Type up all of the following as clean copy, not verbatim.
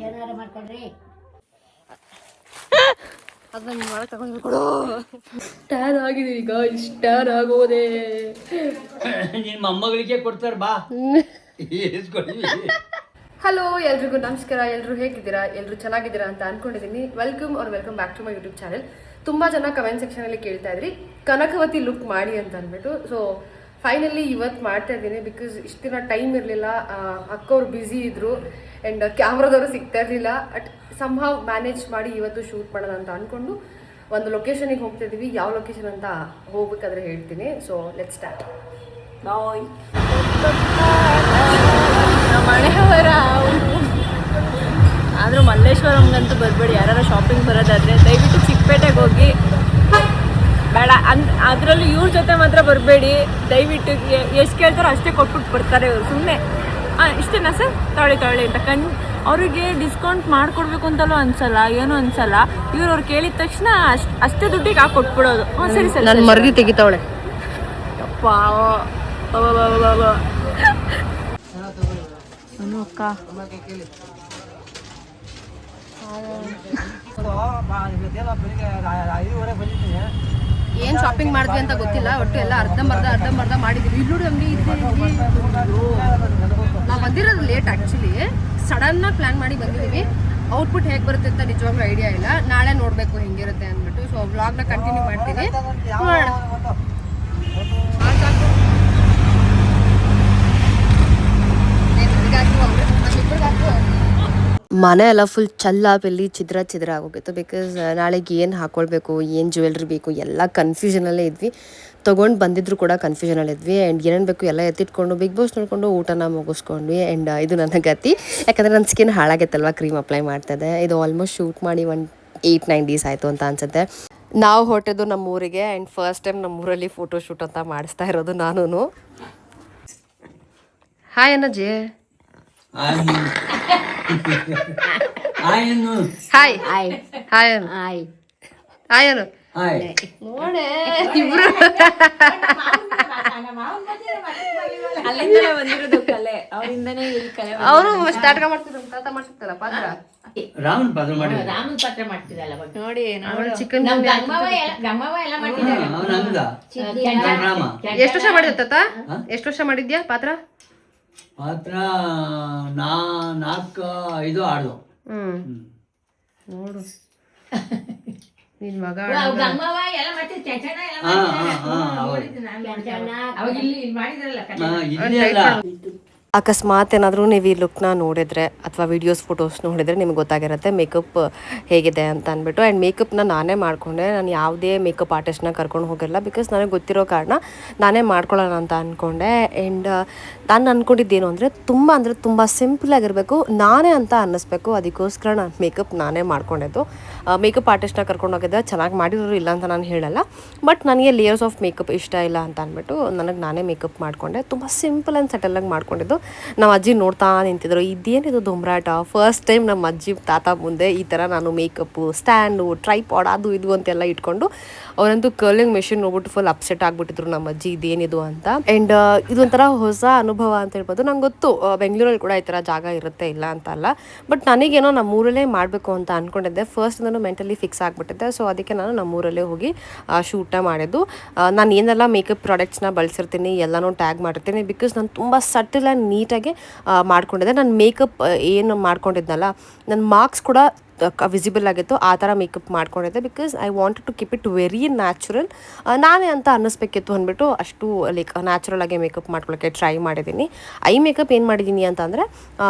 ಏನಾರು ಮಾಡ್ಕೊಡ್ರಿ ಅದನ್ನ ಮಾಡಿ ತಗೊಂಡು ಕೊಡು. ಸ್ಟಾರ್ ಆಗಿದೀವಿ ಈಗ, ಸ್ಟಾರ್ ಆಗೋದೆ. ನಿನ್ನ ಮೊಮ್ಮಗಳಿಗೆ ಕೊಡ್ತಾರೆ ಬಾ. ಹಲೋ, ಎಲ್ರಿಗೂ ನಮಸ್ಕಾರ. ಎಲ್ಲರೂ ಹೇಗಿದ್ದೀರಾ? ಎಲ್ಲರೂ ಚೆನ್ನಾಗಿದ್ದೀರಾ ಅಂತ ಅನ್ಕೊಂಡಿದ್ದೀನಿ. Welcome back to my YouTube channel. ತುಂಬ ಜನ ಕಮೆಂಟ್ ಸೆಕ್ಷನಲ್ಲಿ ಕೇಳ್ತಾ ಇದ್ರಿ ಕನಕವತಿ ಲುಕ್ ಮಾಡಿ ಅಂತ ಅಂದ್ಬಿಟ್ಟು. ಸೊ ಫೈನಲಿ ಇವತ್ತು ಮಾಡ್ತಾ ಇದ್ದೀನಿ. ಬಿಕಾಸ್ ಇಷ್ಟು ದಿನ ಟೈಮ್ ಇರಲಿಲ್ಲ, ಅಕ್ಕವ್ರು ಬ್ಯುಸಿ ಇದ್ದರು ಆ್ಯಂಡ್ ಕ್ಯಾಮ್ರಾದವರು ಸಿಗ್ತಾ ಇರಲಿಲ್ಲ. ಬಟ್ ಸಂಹಾವ್ ಮ್ಯಾನೇಜ್ ಮಾಡಿ ಇವತ್ತು ಶೂಟ್ ಮಾಡೋಣ ಅಂತ ಅಂದ್ಕೊಂಡು ಒಂದು ಲೊಕೇಶನಿಗೆ ಹೋಗ್ತಾ ಇದ್ದೀವಿ. ಯಾವ ಲೊಕೇಶನ್ ಅಂತ ಹೋಗ್ಬೇಕಾದ್ರೆ ಹೇಳ್ತೀನಿ. So let's start. ಬಾಯ್. ಮಳೆಯವರ ಆದರೂ ಮಲ್ಲೇಶ್ವರಂಗಂತೂ ಬರಬೇಡಿ. ಯಾರು ಶಾಪಿಂಗ್ ಬರೋದಾದರೆ ದಯವಿಟ್ಟು ಚಿಕ್ಕಪೇಟೆಗೆ ಹೋಗಿ. ಬೇಡ ಅದರಲ್ಲೂ ಇವ್ರ ಜೊತೆ ಮಾತ್ರ ಬರಬೇಡಿ ದಯವಿಟ್ಟು. ಎಷ್ಟು ಕೇಳ್ತಾರೋ ಅಷ್ಟೇ ಕೊಟ್ಬಿಟ್ಟು ಬರ್ತಾರೆ ಇವರು. ಸುಮ್ಮನೆ ಇಷ್ಟೇನಾ ಸರ್ ತೊಳೆ ಅಂತ ಅವರಿಗೆ ಡಿಸ್ಕೌಂಟ್ ಮಾಡಿಕೊಡ್ಬೇಕು ಅಂತಲೂ ಅನ್ಸಲ್ಲ, ಏನೂ ಅನ್ಸಲ್ಲ. ಅವ್ರು ಕೇಳಿದ ತಕ್ಷಣ ಅಷ್ಟೇ ದುಡ್ಡಿಗೆ ಹಾಕಿ ಕೊಟ್ಬಿಡೋದು. ಹಾಂ ಸರಿ ಸರಿ, ನಾನು ಮರದಿ ತೆಗಿತಾವಳೆ. ಅಪ್ಪ ಅಕ್ಕ ಏನ್ ಶಾಪಿಂಗ್ ಮಾಡಿದ್ವಿ ಅಂತ ಗೊತ್ತಿಲ್ಲ. ಒಟ್ಟು ಎಲ್ಲ ಅರ್ಧಂಬರ್ಧ ಮಾಡಿದ್ವಿ. ಇಲ್ಲಿ ಅಂಗಡಿ ನಾವು ಬಂದಿರೋದು ಲೇಟ್. ಆ್ಯಕ್ಚುಲಿ ಸಡನ್ನಾಗಿ ಪ್ಲ್ಯಾನ್ ಮಾಡಿ ಬಂದಿದ್ದೀವಿ. ಔಟ್ಪುಟ್ ಹೇಗೆ ಬರುತ್ತೆ ಅಂತ ನಿಜವಾಗ್ಲೂ ಐಡಿಯಾ ಇಲ್ಲ. ನಾಳೆ ನೋಡಬೇಕು ಹೆಂಗಿರುತ್ತೆ ಅಂದ್ಬಿಟ್ಟು. ಸೊ ವ್ಲಾಗ್ನ ಕಂಟಿನ್ಯೂ ಮಾಡ್ತೀನಿ. ಮನೆ ಎಲ್ಲ ಫುಲ್ ಚಲ್ಲಾಪಲ್ಲಿ ಚಿದ್ರ ಆಗೋಗಿತ್ತು. ಬಿಕಾಸ್ ನಾಳೆಗೆ ಏನು ಹಾಕ್ಕೊಳ್ಬೇಕು, ಏನು ಜ್ಯುವೆಲ್ರಿ ಬೇಕು ಎಲ್ಲ ಕನ್ಫ್ಯೂಷನಲ್ಲೇ ಇದ್ವಿ. ತೊಗೊಂಡು ಬಂದಿದ್ರು ಕೂಡ ಕನ್ಫ್ಯೂಷನಲ್ಲಿ ಇದ್ವಿ. ಆ್ಯಂಡ್ ಏನೇನು ಬೇಕು ಎಲ್ಲ ಎತ್ತಿಟ್ಕೊಂಡು ಬಿಗ್ ಬಾಸ್ ನೋಡಿಕೊಂಡು ಊಟನ ಮುಗಿಸ್ಕೊಂಡ್ವಿ. ಆ್ಯಂಡ್ ಇದು ನನ್ನ ಗತಿ. ಯಾಕಂದರೆ ನನ್ನ ಸ್ಕಿನ್ ಹಾಳಾಗೈತಲ್ವ, ಕ್ರೀಮ್ ಅಪ್ಲೈ ಮಾಡ್ತಾಯಿದ್ದೆ. ಇದು ಆಲ್ಮೋಸ್ಟ್ ಶೂಟ್ ಮಾಡಿ 8-9 ಡೇಸ್ ಆಯಿತು ಅಂತ ಅನ್ಸುತ್ತೆ. ನಾವು ಹೊರಟಿದ್ದು ನಮ್ಮೂರಿಗೆ. ಆ್ಯಂಡ್ ಫಸ್ಟ್ ಟೈಮ್ ನಮ್ಮೂರಲ್ಲಿ ಫೋಟೋ ಶೂಟ್ ಅಂತ ಮಾಡಿಸ್ತಾ ಇರೋದು ನಾನು. ಹಾಯ್ ಅಣ್ಣಜಿ. Hi hi hi hi Anu ನೋಡೆ ಇಬ್ರು ಅವರು ನಾಟಕ ಮಾಡ್ತಿದ್ರು. ತಾತ ಮಾಡ್ತಿರ್ತಾರ ಪಾತ್ರ, ರಾಮನ್ ಪಾತ್ರ ಮಾಡ್ತಿದ್ದಲ್ಲ ನೋಡಿ. ಚಿಕನ್ ಎಷ್ಟು ವರ್ಷ ಮಾಡಿದ ತಾತ? ಎಷ್ಟು ವರ್ಷ ಮಾಡಿದ್ಯಾ ಪಾತ್ರ? 4-5 ಆಡ್ದು. ನೋಡು ನಿನ್ ಮಗ ಅಕಸ್ಮಾತ್ ಏನಾದರೂ ನೀವು ಈ ಲುಕ್ನ ನೋಡಿದರೆ ಅಥವಾ ವೀಡಿಯೋಸ್ ಫೋಟೋಸ್ ನೋಡಿದರೆ ನಿಮ್ಗೆ ಗೊತ್ತಾಗಿರುತ್ತೆ ಮೇಕಪ್ ಹೇಗಿದೆ ಅಂತ ಅಂದ್ಬಿಟ್ಟು. ಆ್ಯಂಡ್ ಮೇಕಪ್ನ ನಾನೇ ಮಾಡಿಕೊಂಡೆ. ನಾನು ಯಾವುದೇ ಮೇಕಪ್ ಆರ್ಟಿಸ್ಟ್ನ ಕರ್ಕೊಂಡು ಹೋಗಿರಲ್ಲ. ಬಿಕಾಸ್ ನನಗೆ ಗೊತ್ತಿರೋ ಕಾರಣ ನಾನೇ ಮಾಡ್ಕೊಳ್ಳೋಣ ಅಂತ ಅಂದ್ಕೊಂಡೆ. ಆ್ಯಂಡ್ ನಾನು ಅಂದ್ಕೊಂಡಿದ್ದೇನು ಅಂದರೆ ತುಂಬ ಸಿಂಪಲಾಗಿರಬೇಕು, ನಾನೇ ಅಂತ ಅನ್ನಿಸ್ಬೇಕು. ಅದಕ್ಕೋಸ್ಕರ ನಾನು ಮೇಕಪ್ ನಾನೇ ಮಾಡ್ಕೊಂಡಿದ್ದು. ಮೇಕಪ್ ಆರ್ಟಿಸ್ಟ್ನ ಕರ್ಕೊಂಡು ಹೋಗಿದ್ದೆ, ಚೆನ್ನಾಗಿ ಮಾಡಿರೋರು ಇಲ್ಲ ಅಂತ ನಾನು ಹೇಳಲ್ಲ. ಬಟ್ ನನಗೆ ಲೇಯರ್ಸ್ ಆಫ್ ಮೇಕಪ್ ಇಷ್ಟ ಇಲ್ಲ ಅಂತ ಅಂದ್ಬಿಟ್ಟು ನನಗೆ ನಾನೇ ಮೇಕಪ್ ಮಾಡಿಕೊಂಡೆ. ತುಂಬ ಸಿಂಪಲ್ ಆ್ಯಂಡ್ ಸೆಟಲಾಗಿ ಮಾಡ್ಕೊಂಡಿದ್ದು. ನಮ್ಮ ಅಜ್ಜಿ ನೋಡ್ತಾ ನಿಂತಿದ್ರು, ಇದೇನಿದು ದೊಂಬರಾಟ. ಫಸ್ಟ್ ಟೈಮ್ ನಮ್ಮ ಅಜ್ಜಿ ತಾತ ಮುಂದೆ ಈ ಥರ ನಾನು ಮೇಕಪ್ಪು, ಸ್ಟ್ಯಾಂಡು, ಟ್ರೈಪಾಡ್ ಅದು ಇದು ಅಂತೆಲ್ಲ ಇಟ್ಕೊಂಡು. ಅವರಂತೂ ಕರ್ಲಿಂಗ್ ಮೆಷಿನ್ ನೋಡ್ಬಿಟ್ಟು ಫುಲ್ ಅಪ್ಸೆಟ್ ಆಗಿಬಿಟ್ಟಿದ್ರು ನಮ್ಮ ಅಜ್ಜಿ, ಇದೇನಿದು ಅಂತ. ಆ್ಯಂಡ್ ಇದೊಂಥರ ಹೊಸ ಅನುಭವ ಅಂತ ಹೇಳ್ಬೋದು. ನಂಗೆ ಗೊತ್ತು ಬೆಂಗಳೂರಲ್ಲಿ ಕೂಡ ಈ ಥರ ಜಾಗ ಇರುತ್ತೆ, ಇಲ್ಲ ಅಂತ ಅಲ್ಲ. ಬಟ್ ನನಗೇನೋ ನಮ್ಮೂರಲ್ಲೇ ಮಾಡಬೇಕು ಅಂತ ಅಂದ್ಕೊಂಡಿದ್ದೆ. ಫಸ್ಟ್ ನಾನು ಮೆಂಟಲಿ ಫಿಕ್ಸ್ ಆಗಿಬಿಟ್ಟಿದ್ದೆ. ಸೊ ಅದಕ್ಕೆ ನಾನು ನಮ್ಮೂರಲ್ಲೇ ಹೋಗಿ ಶೂಟನ್ನ ಮಾಡಿದ್ದು. ನಾನು ಏನೆಲ್ಲ ಮೇಕಪ್ ಪ್ರಾಡಕ್ಟ್ಸ್ನ ಬಳಸಿರ್ತೀನಿ ಎಲ್ಲನೂ ಟ್ಯಾಗ್ ಮಾಡಿರ್ತೀನಿ. ಬಿಕಾಸ್ ನಾನು ತುಂಬ ಸಟಲ್ ಆ್ಯಂಡ್ ನೀಟಾಗಿ ಮಾಡ್ಕೊಂಡಿದ್ದೆ. ನಾನು ಮೇಕಪ್ ಏನು ಮಾಡ್ಕೊಂಡಿದ್ನಲ್ಲ, ನನ್ನ ಮಾರ್ಕ್ಸ್ ಕೂಡ ವಿಸಿಬಲ್ ಆಗಿತ್ತು. ಆ ಥರ ಮೇಕಪ್ ಮಾಡ್ಕೊಂಡಿದ್ದೆ. Because I wanted to keep it very natural. ನಾನೇ ಅಂತ ಅನ್ನಿಸ್ಬೇಕಿತ್ತು ಅಂದ್ಬಿಟ್ಟು ಅಷ್ಟು ಲೈಕ್ ನ್ಯಾಚುರಲ್ ಆಗಿ ಮೇಕಪ್ ಮಾಡ್ಕೊಳ್ಳೋಕ್ಕೆ ಟ್ರೈ ಮಾಡಿದ್ದೀನಿ. ಐ ಮೇಕಪ್ ಏನು ಮಾಡಿದ್ದೀನಿ ಅಂತಂದರೆ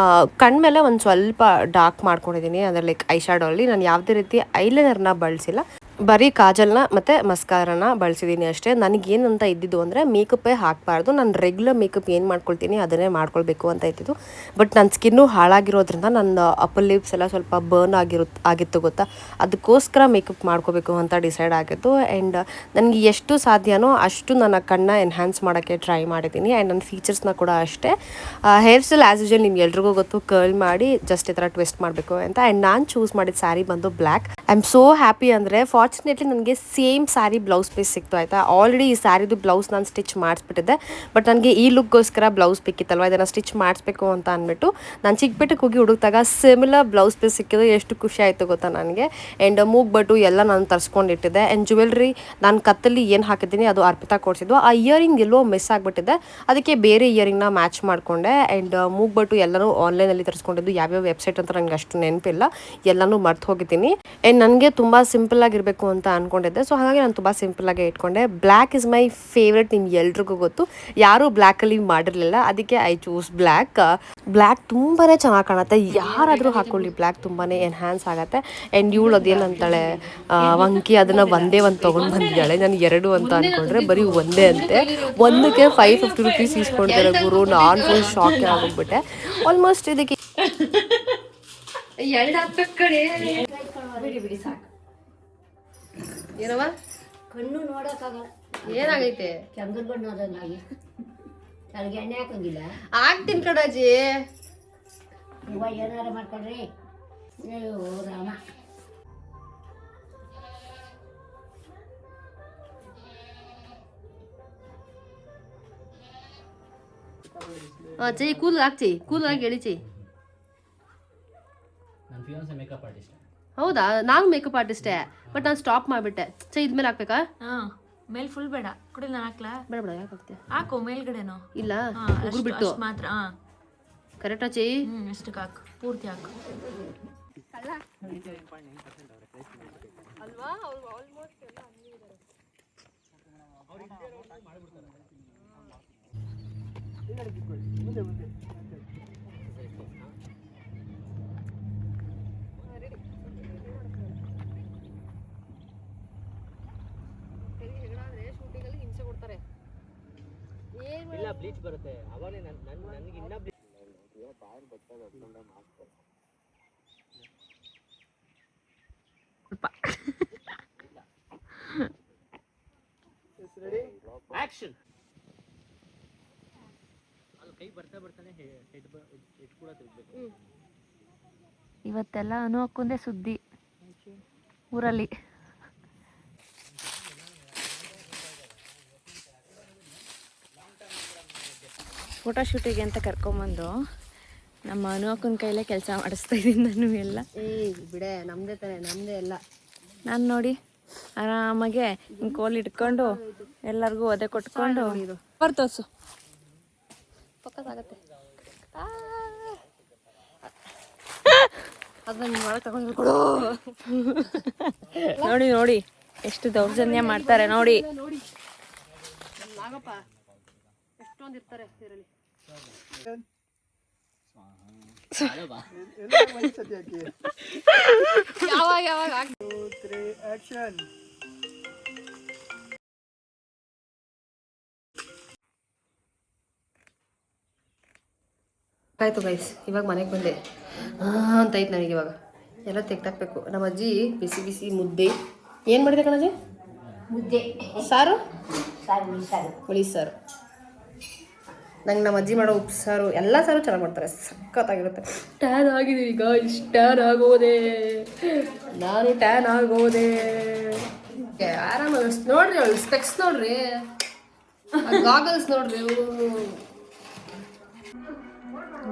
ಕಣ್ಮೇಲೆ ಒಂದು ಸ್ವಲ್ಪ ಡಾರ್ಕ್ ಮಾಡ್ಕೊಂಡಿದ್ದೀನಿ. ಅಂದರೆ ಲೈಕ್ ಐ ಶ್ಯಾಡೋಲ್ಲಿ ನಾನು ಯಾವುದೇ ರೀತಿ ಐಲೈನರ್ನ ಬಳಸಿಲ್ಲ. ಬರೀ ಕಾಜಲ್ನ ಮತ್ತು ಮಸ್ಕಾರನ ಬಳಸಿದ್ದೀನಿ ಅಷ್ಟೇ. ನನಗೇನಂತ ಇದ್ದಿದ್ದು ಅಂದರೆ ಮೇಕಪ್ಪೇ ಹಾಕಬಾರ್ದು, ನಾನು ರೆಗ್ಯುಲರ್ ಮೇಕಪ್ ಏನು ಮಾಡ್ಕೊಳ್ತೀನಿ ಅದನ್ನೇ ಮಾಡ್ಕೊಳ್ಬೇಕು ಅಂತ ಇದ್ದಿದ್ದು. ಬಟ್ ನನ್ನ ಸ್ಕಿನ್ನು ಹಾಳಾಗಿರೋದ್ರಿಂದ ನನ್ನ ಅಪ್ಪರ್ ಲಿಪ್ಸ್ ಎಲ್ಲ ಸ್ವಲ್ಪ ಬರ್ನ್ ಆಗಿತ್ತು ಗೊತ್ತಾ. ಅದಕ್ಕೋಸ್ಕರ ಮೇಕಪ್ ಮಾಡ್ಕೋಬೇಕು ಅಂತ ಡಿಸೈಡ್ ಆಗಿತ್ತು. ಆ್ಯಂಡ್ ನನಗೆ ಎಷ್ಟು ಸಾಧ್ಯನೋ ಅಷ್ಟು ನನ್ನ ಕಣ್ಣ ಎನ್ಹ್ಯಾನ್ಸ್ ಮಾಡೋಕ್ಕೆ ಟ್ರೈ ಮಾಡಿದ್ದೀನಿ. ಆ್ಯಂಡ್ ನನ್ನ ಫೀಚರ್ಸ್ನ ಕೂಡ ಅಷ್ಟೇ. ಹೇರ್ ಸ್ಟೈಲ್ ಆ್ಯಸ್ ಯೂಶುವಲ್ ನಿಮ್ಗೆ ಎಲ್ರಿಗೂ ಗೊತ್ತು, ಕರ್ಲ್ ಮಾಡಿ ಜಸ್ಟ್ ಈ ಥರ ಟ್ವಿಸ್ಟ್ ಮಾಡಬೇಕು ಅಂತ. ಆ್ಯಂಡ್ ನಾನು ಚೂಸ್ ಮಾಡಿದ ಸ್ಯಾರಿ ಬಂದು black. I am so happy ಅಂದರೆ ಫಾರ್ಚುನೇಟ್ಲಿ ನನಗೆ ಸೇಮ್ ಸ್ಯಾರಿ ಬ್ಲೌಸ್ ಪೀಸ್ ಸಿಕ್ತು ಆಯಿತಾ. ಆಲ್ರೆಡಿ ಈ ಸ್ಯಾರಿದು ಬ್ಲೌಸ್ ನಾನು ಸ್ಟಿಚ್ ಮಾಡಿಸ್ಬಿಟ್ಟಿದ್ದೆ. ಬಟ್ ನನಗೆ ಈ ಲುಕ್ಗೋಸ್ಕರ ಬ್ಲೌಸ್ ಬೇಕಿತ್ತಲ್ವ, ಇದನ್ನು ಸ್ಟಿಚ್ ಮಾಡಿಸ್ಬೇಕು ಅಂತ ಅಂದ್ಬಿಟ್ಟು ನಾನು ಚಿಕ್ಕಪೇಟೆಗೆ ಹೋಗಿ ಹುಡುಕ್ದಾಗ ಸಿಮಿಲರ್ ಬ್ಲೌಸ್ ಪೀಸ್ ಸಿಕ್ಕಿದ್ದು ಎಷ್ಟು ಖುಷಿ ಆಯಿತು ಗೊತ್ತಾ ನನಗೆ. ಆ್ಯಂಡ್ ಮೂಗ್ಬಟ್ಟು ಎಲ್ಲ ನಾನು ತರಿಸ್ಕೊಂಡಿಟ್ಟಿದ್ದೆ. ಆ್ಯಂಡ್ ಜ್ಯುವೆಲ್ರಿ ನಾನು ಕತ್ತಲ್ಲಿ ಏನು ಹಾಕಿದ್ದೀನಿ ಅದು ಅರ್ಪಿತಾ ಕೊಡಿಸಿದ್ದು. ಆ ಇಯರಿಂಗ್ ಎಲ್ಲೋ ಮಿಸ್ ಆಗಿಬಿಟ್ಟಿದೆ, ಅದಕ್ಕೆ ಬೇರೆ ಇಯರಿಂಗ್ನ ಮ್ಯಾಚ್ ಮಾಡಿಕೊಂಡೆ. ಆ್ಯಂಡ್ ಮೂಗ್ಬಟ್ಟು ಎಲ್ಲನೂ ಆನ್ಲೈನಲ್ಲಿ ತರಿಸ್ಕೊಂಡಿದ್ದು. ಯಾವ್ಯಾವ ವೆಬ್ಸೈಟ್ ಅಂತ ನನಗೆ ಅಷ್ಟು ನೆನಪಿಲ್ಲ, ಎಲ್ಲನೂ ಮರ್ತು ಹೋಗಿದ್ದೀನಿ. ಆ್ಯಂಡ್ ನನಗೆ ತುಂಬ ಸಿಂಪಲ್ಲಾಗಿರಬೇಕು ಅಂತ ಅಂದ್ಕೊಂಡಿದ್ದೆ. ಸೊ ಹಾಗಾಗಿ ನಾನು ತುಂಬ ಸಿಂಪಲ್ಲಾಗೆ ಇಟ್ಕೊಂಡೆ. ಬ್ಲ್ಯಾಕ್ ಇಸ್ ಮೈ ಫೇವ್ರೆಟ್, ನಿಮ್ಗೆ ಎಲ್ರಿಗೂ ಗೊತ್ತು. ಯಾರೂ ಬ್ಲ್ಯಾಕಲ್ಲಿ ಮಾಡಿರಲಿಲ್ಲ, ಅದಕ್ಕೆ ಐ ಚೂಸ್ ಬ್ಲ್ಯಾಕ್. ಬ್ಲ್ಯಾಕ್ ತುಂಬಾ ಚೆನ್ನಾಗಿ ಕಾಣುತ್ತೆ, ಯಾರಾದರೂ ಹಾಕೊಳ್ಳಿ ಬ್ಲ್ಯಾಕ್ ತುಂಬಾ ಎನ್ಹ್ಯಾನ್ಸ್ ಆಗುತ್ತೆ. ಆ್ಯಂಡ್ ಇವಳು ಅದೇನಂತಾಳೆ ವಂಕಿ, ಅದನ್ನು ಒಂದೇ ಒಂದು ತೊಗೊಂಡು ಬಂದಿದ್ದಾಳೆ. ನಾನು 2 ಅಂತ ಅಂದ್ಕೊಂಡ್ರೆ ಬರೀ ಒಂದೇ ಅಂತೆ. ಒಂದಕ್ಕೆ 550 ರೂಪೀಸ್ ಇಸ್ಕೊಂಡಿದ್ದಾರೆ ಗುರು. ನಾನು ಫುಲ್ ಶಾಕ್ ಆಗೋಗ್ಬಿಟ್ಟೆ. ಆಲ್ಮೋಸ್ಟ್ ಇದಕ್ಕೆ ಬಿಡಿ ಸಾಕು. ಏನವ ಕಣ್ಣು ನೋಡೋಕ್ಕಾಗಲ್ಲ, ಏನಾಗೈತೆ? ಚಂದ್ರ ಬಣ್ಣ ಅದನ್ನಾಗಿ ತಲೆಗೆ ಎಣ್ಣೆ ಹಾಕಂಗಿಲ್ಲ. ಆಗ್ತೀನಿ ಕಣಾಜಿ. ಇವ ಏನಾರ ಮಾಡ್ಕೊಂಡ್ರಿ ಅಯ್ಯೋ ರಾಮ. ಚೈ ಕೂಲ್ ಹಾಕ್ಚಿ, ಕೂಲ್ ಆಗಿ ಎಳಿ ಚೈ. Makeup artist. ಹೌದಾ, ನಾನು ಮೇಕಪ್ ಆರ್ಟಿಸ್ಟೇ, ಬಟ್ ನಾನು ಸ್ಟಾಪ್ ಮಾಡಿಬಿಟ್ಟೆ. ಚೈ ಇದ್ಮೇಲೆ ಹಾಕ್ಬೇಕಾ? ಮೇಲ್ ಫುಲ್ ಬೇಡ, ಕುಡಿ ನಾನು ಹಾಕ್ಲಾ? ಬೇಡ ಬೇಡ, ಯಾಕೆ ಹಾಕ್ತೆ? ಹಾಕು ಮೇಲ್ಗಡೆನೋ. ಇಲ್ಲ, ಉಗುರು ಬಿಟ್ಟು ಮಾತ್ರ. ಕರೆಕ್ಟಾ ಚೈ? ಅಷ್ಟಕ್ಕೆ ಹಾಕು, ಪೂರ್ತಿ ಹಾಕು. ಇಲ್ಲ ಬ್ಲೀಚ್ ಬರುತ್ತೆ ಅವಾಗನೇ ನನಗೆ ಇನ್ನ ಆಕ್ಷನ್. ಅದು ಕೈ ಬರ್ತಾನೆ ಹೆಡ್ ಕೂಡ ತಿರ್ಬೇಕು. ಇವತ್ತೆಲ್ಲ ಅನು ಹಾಕೊಂಡೆ ಸುದ್ದಿ ಊರಲ್ಲಿ. ಫೋಟೋಶೂಟಿಗೆ ಅಂತ ಕರ್ಕೊಂಬಂದು ನಮ್ಮ ಅನು ಅಕ್ಕನ ಕೈಲೇ ಕೆಲಸ ಮಾಡಿಸ್ತಾ ಇದ್ದೀನಿ ನಾನು ಎಲ್ಲ. ಬಿಡೆ, ನಮ್ದೇ ತಾನೆ, ನಮ್ದೇ ಎಲ್ಲ. ನಾನು ನೋಡಿ ಆರಾಮಾಗೆ ಹಿಂಗೆ ಕೋಲ್ ಇಟ್ಕೊಂಡು ಎಲ್ಲರಿಗೂ ಒದೆ ಕೊಟ್ಕೊಂಡು ಬರ್ತೋಸು ಪಕ್ಕದಾಗತ್ತೆ. ಅದನ್ನ ಒಳಗೆ ತಗೊಂಡು ಕೊಡು. ನೋಡಿ ನೋಡಿ ಎಷ್ಟು ದೌರ್ಜನ್ಯ ಮಾಡ್ತಾರೆ ನೋಡಿ. ನಾಗಪ್ಪ ಎಷ್ಟೊಂದು ಇರ್ತಾರೆ ಇದರಲ್ಲಿ. ಯಾವಾಗ ಯಾವಾಗ ಆಯ್ತು ಗೈಸ್, ಇವಾಗ ಮನೆಗೆ ಬಂದೆ ಅಂತ ಐತೆ ನನಗೆ. ಇವಾಗ ಎಲ್ಲ ತೆಗ್ದಾಕ್ಬೇಕು. ನಮ್ಮ ಅಜ್ಜಿ ಬಿಸಿ ಬಿಸಿ ಮುದ್ದೆ ಏನು ಮಾಡಿದೆ ಕಣಜ್ಜಿ? ಮುದ್ದೆ ಸಾರು, ಸಾರು ಹುಳಿ ಸಾರು. ಹುಳಿ ಸಾರು. ನಂಗೆ ನಮ್ಮ ಅಜ್ಜಿ ಮಾಡೋ ಉಪ್ಸಾರು ಎಲ್ಲ ಸಾರು ಚೆನ್ನಾಗಿ ಮಾಡ್ತಾರೆ, ಸಖತ್ತಾಗಿರುತ್ತೆ. ಟ್ಯಾನ್ ಆಗಿದ್ದೀವಿ ಈಗ, ಇಷ್ಟು ಟ್ಯಾನ್ ಆಗೋದೆ ನಾನು, ಟ್ಯಾನ್ ಆಗೋದೆ. ಆರಾಮ ನೋಡ್ರಿ, ಅವಳು ಸ್ಪೆಕ್ಸ್ ನೋಡ್ರಿ, ಗಾಗಲ್ಸ್ ನೋಡ್ರಿ.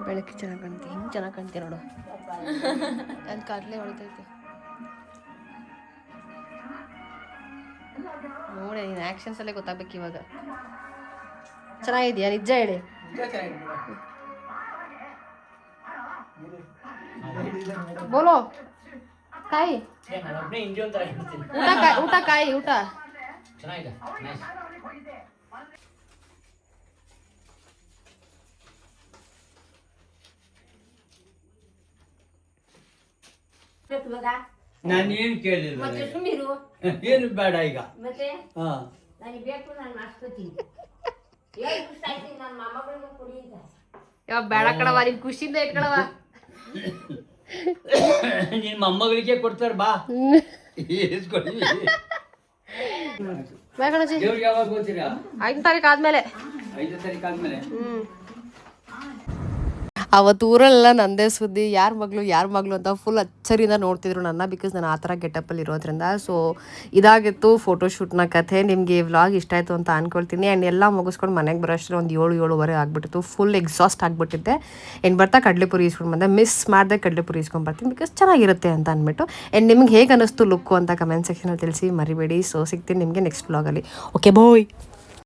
ಬೆಳಗ್ಗೆ ಚೆನ್ನಾಗಿ ಕಾಣ್ತೀವಿ, ಹಿಂಗೆ ಚೆನ್ನಾಗಿ ಕಾಣ್ತೀವಿ ನೋಡು. ನನ್ನ ಕಡಲೆ ಹೊಳಿತೈತೆ ನೋಡಿ. ನೀನು ಆ್ಯಕ್ಷನ್ಸಲ್ಲೇ ಗೊತ್ತಾಗ್ಬೇಕು ಇವಾಗ. ಚೆನ್ನಾಗಿದೆಯಾ ನಿಜ ಹೇಳಿ? ಬೋಲೋ ಕಾಯಿ ಊಟ, ಊಟ ಕಾಯಿ ಊಟ ಚೆನ್ನಾಗಿದೆ. ನಾನು ಏನು ಕೇಳಿಲ್ಲ, ಮತ್ತೆ ಸುಮ್ಮೀರು. ಏನು ಬೇಡ ಈಗ. ಮತ್ತೆ ಹಾ, ನನಗೆ ಬೇಕು, ನಾನು ಮಾಡಿಸ್ಕೊತೀನಿ. ನನ್ನ ಮೊಮ್ಮಗಳಿಗೆ ಕೊಡಿ ಅಂತ. ಯಾವ ಬೇಡ ಕಣವ, ನಿನ್ ಖುಷಿಯಿಂದ ಇಟ್ಕೊಳವ. ನಿನ್ನ ಮೊಮ್ಮಗಳಿಗೆ ಕೊಡ್ತಾರೆ ಬಾ. ಬೇಕಣಜಿ, ದೇವ್ರಿಗೆ ಯಾವಾಗ ಹೋಗ್ತೀರಾ? 5ನೇ ತಾರೀಕು ಆದ್ಮೇಲೆ. 5ನೇ ತಾರೀಕು ಆದ್ಮೇಲೆ. ಅವತ್ತು ಊರಲ್ಲೆಲ್ಲ ನಂದೇ ಸುದ್ದಿ, ಯಾರ ಮಗಳು ಅಂತ ಫುಲ್ ಅಚ್ಚರಿಯಿಂದ ನೋಡ್ತಿದ್ರು ನನ್ನ, ಬಿಕಾಸ್ ನಾನು ಆ ಥರ ಗೆಟಪ್ಪಲ್ಲಿ ಇರೋದ್ರಿಂದ. ಸೊ ಇದಾಗಿತ್ತು ಫೋಟೋಶೂಟ್ನ ಕಥೆ. ನಿಮಗೆ ಈ ವ್ಲಾಗ್ ಇಷ್ಟ ಆಯಿತು ಅಂತ ಅಂದ್ಕೊಳ್ತೀನಿ. ಆ್ಯಂಡ್ ಎಲ್ಲ ಮುಗಿಸ್ಕೊಂಡು ಮನೆಗೆ ಬರೋಷ್ಟರಲ್ಲಿ ಒಂದು 7-7:30 ಆಗಿಬಿಟ್ಟಿತ್ತು. ಫುಲ್ ಎಕ್ಸಾಸ್ಟ್ ಆಗಿಬಿಟ್ಟಿದ್ದೆ. ಬರ್ತಾ ಕಡಲೆಪುರಿ ಇಸ್ಕೊಂಡು ಬಂದೆ. ಮಿಸ್ ಮಾಡಿದೆ ಕಡಲೆಪುರಿ ಇಸ್ಕೊಂಡು ಬರ್ತೀನಿ ಬಿಕಾಸ್ ಚೆನ್ನಾಗಿರುತ್ತೆ ಅಂತ ಅಂದ್ಬಿಟ್ಟು. ಆ್ಯಂಡ್ ನಿಮ್ಗೆ ಹೇಗೆ ಅನ್ನಿಸ್ತು ಲುಕ್ಕು ಅಂತ ಕಮೆಂಟ್ ಸೆಕ್ಷನಲ್ಲಿ ತಿಳಿಸಿ ಮರಿಬೇಡಿ. ಸೊ ಸಿಗ್ತೀನಿ ನಿಮಗೆ ನೆಕ್ಸ್ಟ್ ವ್ಲಾಗಲ್ಲಿ. ಓಕೆ ಬಾಯ್.